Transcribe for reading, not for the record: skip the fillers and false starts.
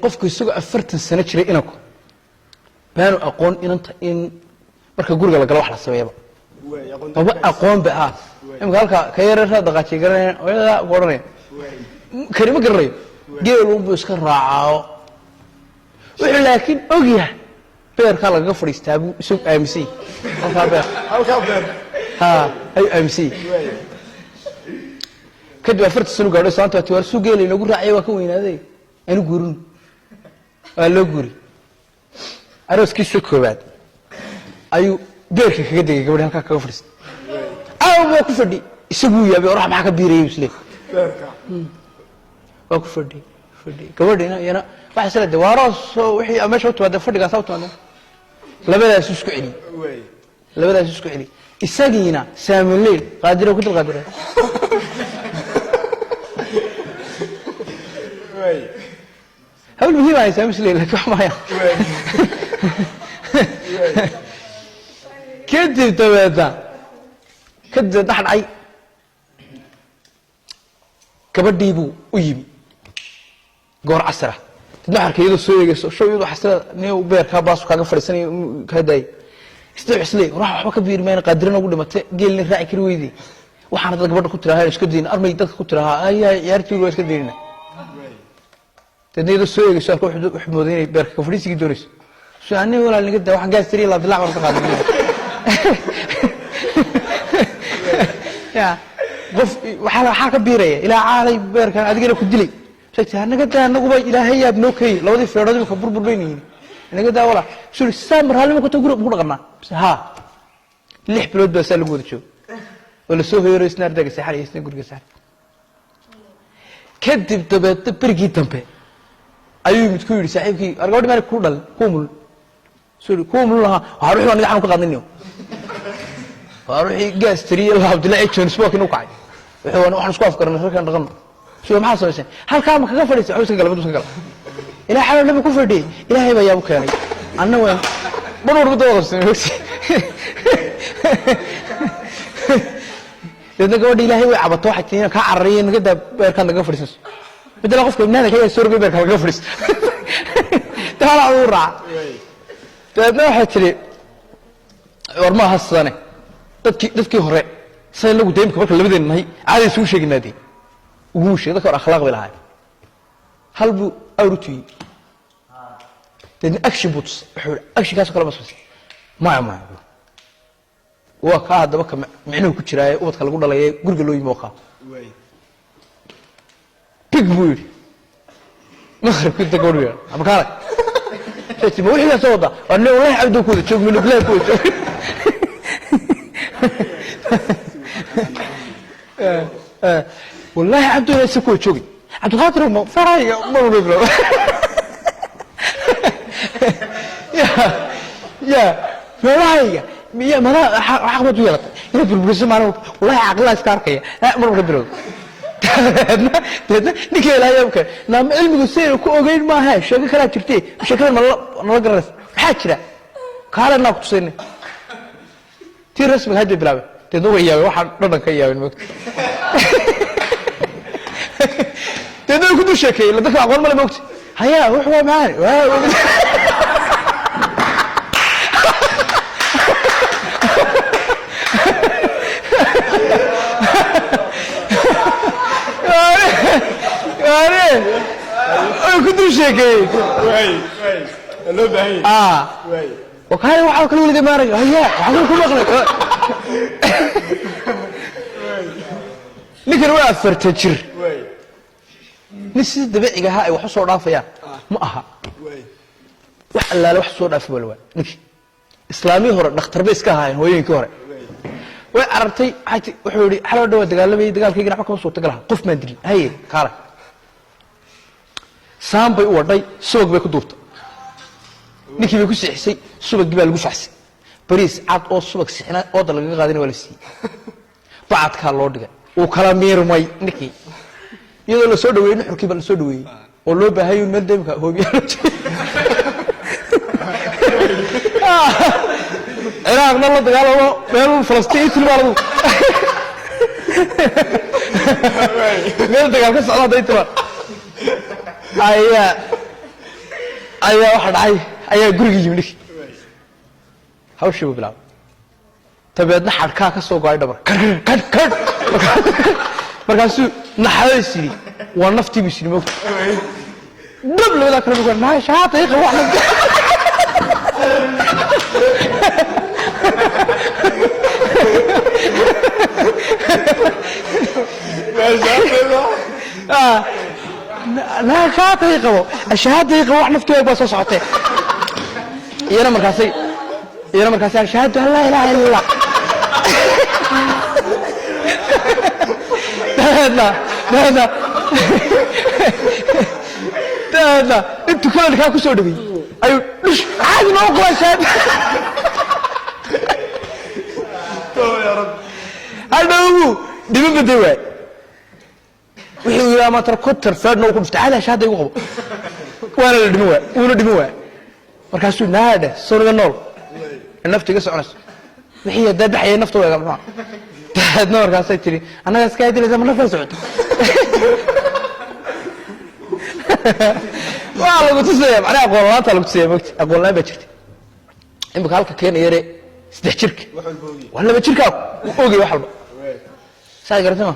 qofku isagu 40 sano jiray inanku baanu aqoon in marka guriga la galo wax la sameeyaba baba aqoon baa imka halka ka yareerada dhaqaaji garanay ooyada qoranay karima garay geel uu iska raacaa wuxuu laakiin ogyahay beerka laga fadhiistaa buu isoo aaminsan halka beer ay aaminsan kadib 40 sano gaadhay saanta war suu geel inagu raacay waa ka weynaaday anu guurin waa loo guuri arooskiisa koobaad ayuu beerka kaga degay gabadha halka kaga fadhiistay waa ku fadhi isagu yaabay orax maxaa ka biiray isle beerka waa ku fadhi gabadhina yana waxa sala dawaaro wixii ameesha u taada fadhiga sababtoo labadaas isku celi isagiina saamilay qaadiro ku dal qaadiro hawl muhiim ah saamilay la kaxmaya kadib tabeeta kadib dhaxay gabadhii buu u yimi goor casra dadna arkaydo soo eegayso shooyadu xasrada neew beerka baas kaaga fariisanay ka day isticmaasay waxba ka biirmeen qadirna ugu dhimatay geelni raaci kari weydii waxaan dad gabadha ku tiraahayeen isku diin armay dadka ku tiraha ay ciyaartii waa iska diinna dadna soo eegayso wax moodinay beerka ka fariisigii doonayso soo aanay walaal niga daa waxaan gaastiri la dilaac marka qaadanay ya qof waxa ka biiraya ilaa caalay beerkan adigana ku dilay شكتها نقدر نقول إلهي يا ابنوكي لو ذي فرادي مكبر بربيني نقدر ولا شو السامر هل ممكن تقول بقول قرنا بس ها ليه بلود بس اللي قلت شو ولا سوف يريس نار دقة سحر يسني قول سحر كذب تبى برجي تنبه أيوة متكوير سحب كي أرجع ما يكون كومل سوري كومل لها هروح وأنا دحين كقادنيو هروح جاس تري الله عبد الله إيش نسبوك نوقع وأنا وإحنا سقاف كرنا كان رقم شو ما حصل شيء هل كان مكان فريس عوز قلب بدوس قلب إلى حال لما يكون فردي إلى هي بيا بكاني أنا وين بنور بدوس لأن قول إلى هي عبطوا واحد اثنين كعرين كده كان لقى فريس بدل أقف كم نادي هي السوري بيرك لقى فريس تعال عورع تبنا واحد تري ورما هالصانة تذكي هراء سأل له قدامك بكرة اللي بدين هي عادي سوي شيء نادي وش ذكر أخلاق بالهاي هل بو أوروتي لأن أكشي بوتس أكشي كاس كلام بس ما وكا هذا بك معناه كتير وقت خلق الله يقول له يموقع تكبر مخرب كنت تقول له أما كارك شفت ما وحنا صودا أنا وين عبده كود شوف منه بلا كود والله عبده يسكوت شوقي عبد القادر ما فراي مرة بلا يا فراي يا مرة عقبة ويلك يا بالبرز ما أنا والله عقلها سكاركية مرة بلا نكيل لا يمكن نعم علمي يصير كوغين ما هاش شكل كلام ترتي شكل ما نقرأ حاجة قال أنا كتصيني تيرس من هذا بلا تدور يا واحد رنا كيا من وقت تدور كده شكل لا دفع أول ما وقت هيا وحوا معي كنت شاكي لو بعيد وكان وحاول كل ولد ما رجع هيا وحاول كل مغلق لكن ولا فرتجر نسي دبيعي هاي وحصور رافيا ما أها وحلا لو حصور رافي بالوا نكي إسلامي هو دكتور بيس كهاي هو ينكره وعرفتي حتى وحوري حلو دوا دجال كي جناح كم صوت تقلها قف ما أدري هاي كاره سام بي ورداي سوق بي كدورت نيكي بي كسحسي سوق جبال لو شحسي بريس عاد او سوق سخنا او دل laga qaadin wala si baad ka loo dhigay oo kala meermay ninkii iyadoo la soo dhaweeyay xurkii bal soo dhaweeyay oo loo baahayo meel deemka hoobiyaal Iraq la dagaalamo meel Falastiin tilmaado meel dagaal ka socda daytaba أيه ayaa waxa dhacay ayaa guriga yimid hawshii uu bilaabay tabeedna xadhkaa ka soo go'ay dhabar kad markaasuu naxariisii waa naftii bisnimo dab labada kale ugu nahay shaata iqa wax لا شاطئ يقوى الشهادة يقوى واحد نفتوه يبقى صوصعته يانا مركاسي شهادة لا إله إلا الله لا انتو كلنا كاكو سودوي ايو عادي ما اقوى شهادة يا رب هذا هو دي من بدوي وحيو يا ما تركض فادنا وكم تعالى شهاده يقوم وانا دموه markaasuu naada soo nool naftiga soconays wixii dadaxay naftooda gabdhaha taadna markaasay tiri anaga iska idilay ma nafta socoto waa lagu tusay macnaha aqoonta lagu tusay aqoon la bajirtay in baka halka keen yare 3 jirka wala 2 jirka oo oogay wax walba saa garatay ma